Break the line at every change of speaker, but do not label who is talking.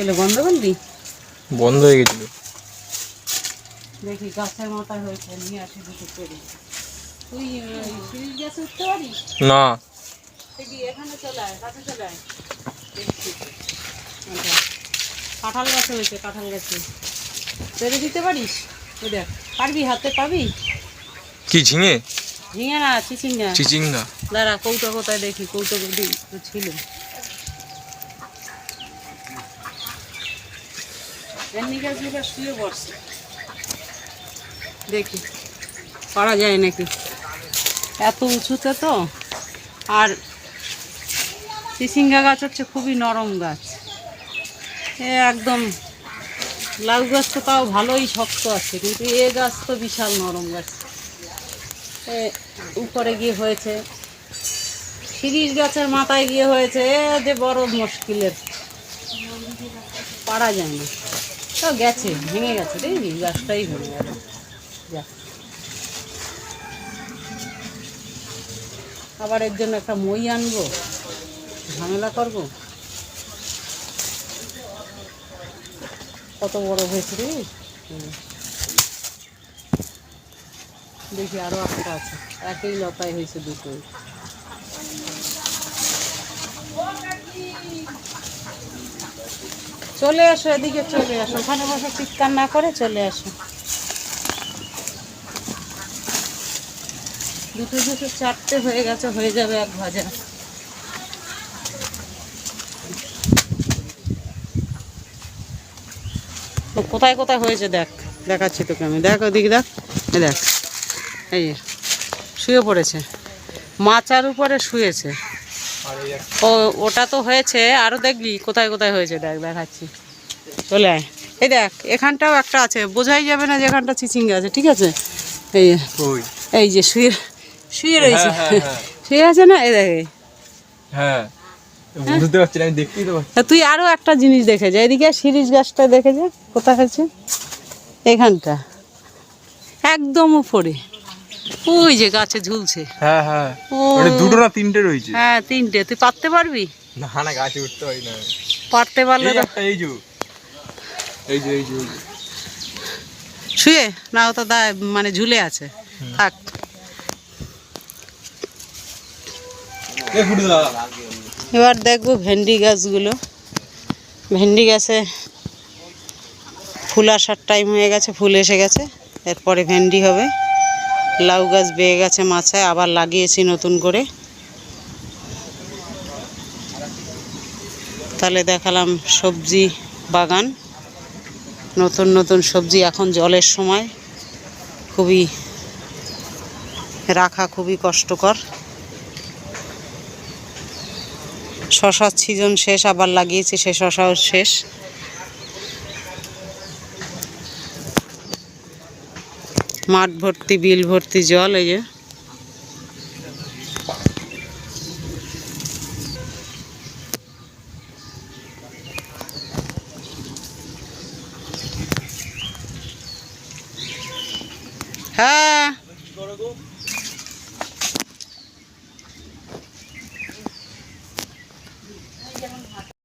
এলে বন্ধ করলি?
বন্ধ হয়ে গেছিল।
দেখি গাছের মাথায় হয়েছে, নিয়ে আসি দুটো করে। তুই সিঁড়ির গাছে উঠতে পারিস
না।
দেখি এখানে চলে আয়, কাছে চলে আয়। দেখছি কাঁঠাল গাছে হয়েছে, কাঁঠাল গাছে পেরে দিতে পারিস? ওই দেখ, পারবি? হাতে পাবি?
কি ঝিঙে?
ঝিঙে না, চিচিঙ্গা।
চিচিঙ্গা।
দাঁড়া, কৌটো কোথায় দেখি, কৌটো ছিল। এমনি গাছগুলো শুয়ে পড়ছে, দেখি পারা যায় নাকি। এত উঁচুতে তো। আর চিচিঙ্গা গাছ হচ্ছে খুবই নরম গাছ। একদম লাউ গাছ তো তাও ভালোই শক্ত আছে, কিন্তু এ গাছ তো বিশাল নরম গাছ। উপরে গিয়ে হয়েছে, শিরীষ গাছের মাথায় গিয়ে হয়েছে, যে বড় মুশকিলের, পারা যায় না। তো গেছে, ভেঙে গেছে, দেখবি গাছটাই ভেঙে গেল। যা, আবার এর জন্য একটা মই আনবো, ঝামেলা করবো। কত বড় হয়েছে রে। দেখি আরো একটা আছে, একই লতায় হয়েছে দুটোই। চলে আসো এদিকে, চলে আসো, ওখানে বসে চিৎকার না করে চলে আসো। দুটো দুটো চারটে হয়ে গেছে, হয়ে যাবে এক ভাজা। কোথায় কোথায় হয়েছে দেখ, দেখাচ্ছি তোকে আমি। দেখ ওদিকে, দেখ, এই দেখ, এই শুয়ে পড়েছে, মাচার উপরে শুয়েছে। ও ওটা তো হয়েছে, আরও দেখবি কোথায় কোথায় হয়েছে, দেখ দেখাচ্ছি। চলে আয়, এই দেখ এখানটাও একটা আছে, বোঝাই যাবে না যে এখানটা চিচিঙ্গা আছে, ঠিক আছে। এই এই যে শুয়ে শুয়ে রয়েছে, শুয়ে আছে না, এই দেখ।
হ্যাঁ, বুঝতে পারছি না, আমি দেখতেই তো পাচ্ছি।
তুই আরো একটা জিনিস দেখে যা, এদিকে শিরীষ গাছটা দেখে যা কোথায় হয়েছে, এখানটা একদম উপরে, ওই যে গাছে ঝুলছে।
হ্যাঁ হ্যাঁ, মানে দুটো না তিনটে রয়েছে।
হ্যাঁ তিনটে, তুই পারতে পারবি?
না না, গাছে উঠতে হয় না।
পারতে পারলে
এই একটা, এই যে এই যে এই যে
শুয়ে না, ও তো মানে ঝুলে আছে, থাক। এবার দেখবো ভেন্ডি গাছগুলো। ভেন্ডি গাছে ফুল আসার টাইম হয়ে গেছে, ফুল এসে গেছে, এরপরে ভেন্ডি হবে। লাউ গাছ বেয়ে গেছে মাচায়, আবার লাগিয়েছি নতুন করে। তাহলে দেখালাম সবজি বাগান, নতুন নতুন সবজি। এখন জলের সময়, খুবই রাখা খুবই কষ্টকর। শশার সিজন শেষ, আবার লাগিয়েছি, সে শশাও শেষ। মাঠ ভর্তি, বিল ভর্তি জল। এই যে হ্যাঁ,